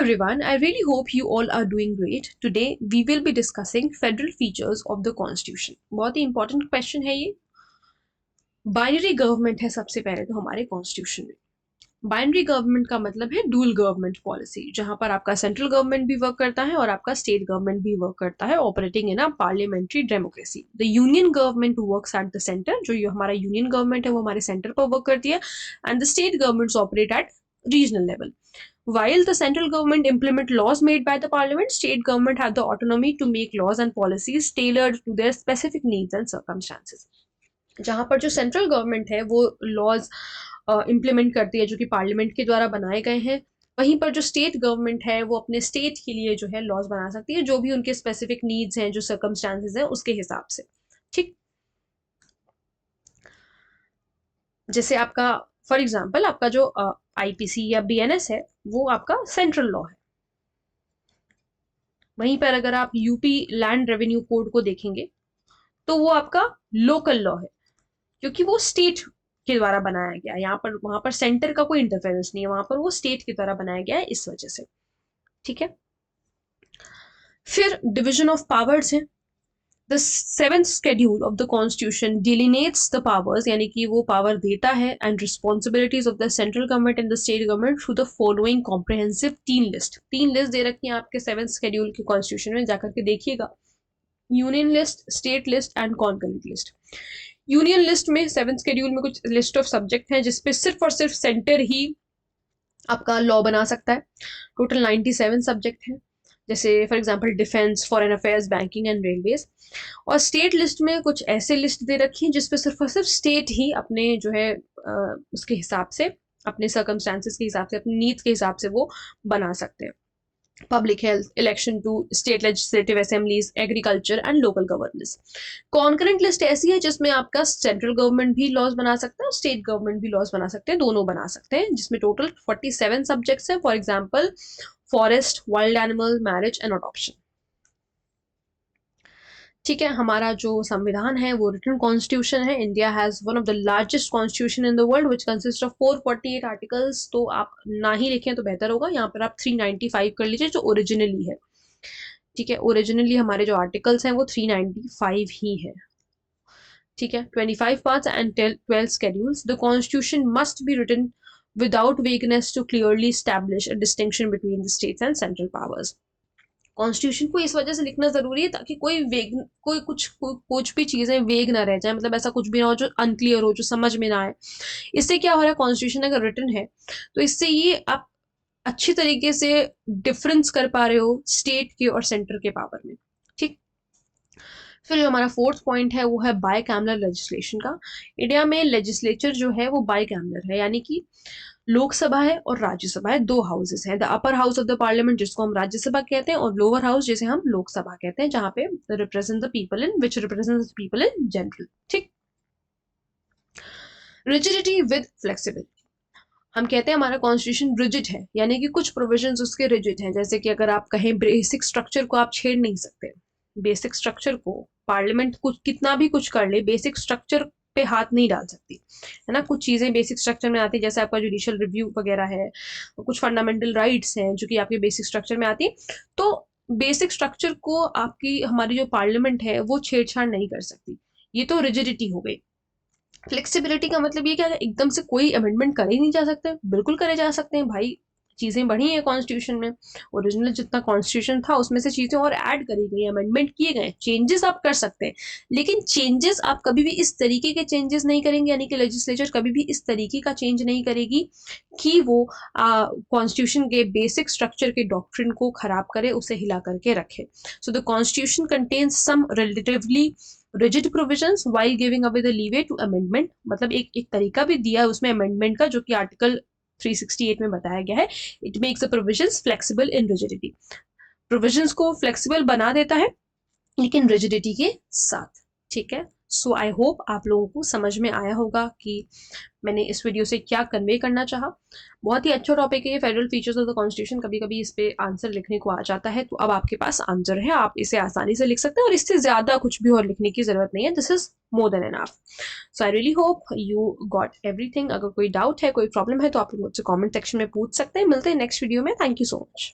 everyone, I really hope you all are doing great. Today we will be discussing federal features of the constitution. बहुत ही important question है ये. Binary government है सबसे पहले तो हमारे कॉन्स्टिट्यूशन में. बाइनरी गवर्नमेंट का मतलब है डुअल गवर्नमेंट पॉलिसी, जहां पर आपका सेंट्रल गवर्नमेंट भी वर्क करता है और आपका स्टेट गवर्नमेंट भी वर्क करता है, operating in a parliamentary democracy. The union government works at the centre, जो ये हमारा यूनियन गवर्नमेंट है वो हमारे सेंटर पर वर्क करती है, and the state governments operate at regional level. While the central government implement laws made by the parliament, state government have the autonomy to make laws and policies tailored to their specific needs and circumstances. जहां पर जो central government है वो laws implement करती है जो कि parliament के द्वारा बनाए गए हैं, वहीं पर जो स्टेट गवर्नमेंट है वो अपने स्टेट के लिए जो है लॉज बना सकती है, जो भी उनके स्पेसिफिक नीड्स हैं, जो सर्कमस्टांसेस हैं उसके हिसाब से. ठीक, जैसे आपका फॉर एग्जाम्पल आपका जो आईपीसी या बीएनएस है वो आपका सेंट्रल लॉ है. वहीं पर अगर आप यूपी लैंड रेवेन्यू कोड को देखेंगे तो वो आपका लोकल लॉ है, क्योंकि वो स्टेट के द्वारा बनाया गया है. यहाँ पर वहां पर सेंटर का कोई इंटरफेरेंस नहीं है, वहां पर वो स्टेट के द्वारा बनाया गया है, इस वजह से. ठीक है. फिर डिविजन ऑफ पावर्स है. The seventh schedule of the constitution delineates the powers, यानी कि वो पावर देता है, and responsibilities of the central government and the state government through the following comprehensive 3 list. 3 list दे रखी हैं आपके 7th schedule के कॉन्स्टिट्यूशन में, जाकर के देखिएगा. Union list, state list and concurrent list. Union list में 7th schedule में कुछ लिस्ट ऑफ सब्जेक्ट हैं जिसपे सिर्फ और सिर्फ सेंटर ही आपका लॉ बना सकता है. टोटल 97 सब्जेक्ट हैं, जैसे for example defence, foreign affairs, banking and railways. और स्टेट लिस्ट में कुछ ऐसे लिस्ट दे रखी है जिसपे सिर्फ और सिर्फ स्टेट ही अपने जो है उसके हिसाब से, अपने सर्कमस्टांसेस के हिसाब से, अपनी नीड्स के हिसाब से वो बना सकते हैं. Public health, election to state legislative assemblies, agriculture and local governance. Concurrent list ऐसी है जिसमें आपका सेंट्रल गवर्नमेंट भी लॉज बना सकता है, स्टेट गवर्नमेंट भी लॉज बना सकते हैं, दोनों बना सकते हैं, जिसमें टोटल 47 सब्जेक्ट्स हैं. For example forest, wild animal, marriage and adoption. ठीक है. हमारा जो संविधान है वो रिटन कॉन्स्टिट्यूशन है. India has one of the largest constitution in the world which consist of 448 articles. तो आप ना ही लिखें तो बेहतर होगा, यहाँ पर आप 395 कर लीजिए जो ओरिजिनली है. ठीक है. ओरिजिनली हमारे जो आर्टिकल्स हैं वो 395 ही है. ठीक है. 25 parts and 12 schedules. The constitution must be written without vagueness to clearly establish a distinction between the states and central powers. Constitution को इस वजह से लिखना जरूरी है ताकि कुछ भी चीजें वेग ना रह जाए, मतलब ऐसा कुछ भी ना हो जो अनक्लियर हो, जो समझ में ना आए. इससे क्या हो रहा है, कॉन्स्टिट्यूशन अगर रिटन है तो इससे ये आप अच्छी तरीके से डिफरेंस कर पा रहे हो स्टेट के और सेंटर के पावर में. ठीक. फिर जो हमारा 4th पॉइंट है वो है बाई कैमरल लेजिस्लेशन का. इंडिया में लेजिस्लेचर जो है वो बाई कैमरल है, यानी कि लोकसभा है और राज्यसभा है, 2 हाउसेस हैं. The upper house of the parliament जिसको हम राज्यसभा कहते हैं, और लोअर हाउस जिसे हम लोकसभा कहते हैं, जहां पे represent the people in which represent the people in general. ठीक. Rigidity with flexibility. हम कहते हैं हमारा कॉन्स्टिट्यूशन रिजिड है, यानी कि कुछ प्रोविजंस उसके रिजिड हैं. जैसे कि अगर आप कहें बेसिक स्ट्रक्चर को आप छेड़ नहीं सकते, बेसिक स्ट्रक्चर को पार्लियामेंट कुछ कितना भी कुछ कर ले, बेसिक स्ट्रक्चर पे हाथ नहीं डाल सकती है ना. कुछ चीजें बेसिक स्ट्रक्चर में आती है, जैसे आपका जुडिशियल रिव्यू वगैरह है, कुछ फंडामेंटल राइट्स हैं जो कि आपके बेसिक स्ट्रक्चर में आती है. तो बेसिक स्ट्रक्चर को आपकी हमारी जो पार्लियामेंट है वो छेड़छाड़ नहीं कर सकती. ये तो रिजिडिटी हो गई. फ्लेक्सिबिलिटी का मतलब ये क्या है, एकदम से कोई अमेंडमेंट करे नहीं जा सकते, बिल्कुल करे जा सकते हैं भाई. चीजें बढ़ी हैं कॉन्स्टिट्यूशन में, ओरिजिनल जितना कॉन्स्टिट्यूशन था उसमें से चीजें और ऐड करी गई, अमेंडमेंट किए गए, चेंजेस आप कर सकते हैं, लेकिन चेंजेस आप कभी भी इस तरीके के चेंजेस नहीं करेंगे, यानी कि लेजिस्लेचर कभी भी इस तरीके का चेंज नहीं करेगी कि वो कॉन्स्टिट्यूशन के बेसिक स्ट्रक्चर के डॉक्ट्रिन को खराब करे, उसे हिला करके रखे. So the constitution contains some relatively rigid provisions while giving away the leeway to amendment. मतलब एक तरीका भी दिया है उसमें अमेंडमेंट का, जो कि आर्टिकल 368 में बताया गया है. It makes the provisions flexible in rigidity. Provisions को फ्लेक्सिबल बना देता है लेकिन रिजिडिटी के साथ. ठीक है. सो आई होप आप लोगों को समझ में आया होगा कि मैंने इस वीडियो से क्या कन्वे करना चाहा. बहुत ही अच्छा टॉपिक है ये, federal features of the constitution. कभी कभी इस पे आंसर लिखने को आ जाता है, तो अब आपके पास आंसर है, आप इसे आसानी से लिख सकते हैं और इससे ज्यादा कुछ भी और लिखने की जरूरत नहीं है. This is more than enough. So I really hope you got everything. अगर कोई डाउट है, कोई प्रॉब्लम है, तो आप मुझसे कॉमेंट सेक्शन में पूछ सकते हैं. मिलते हैं नेक्स्ट वीडियो में. Thank you so much.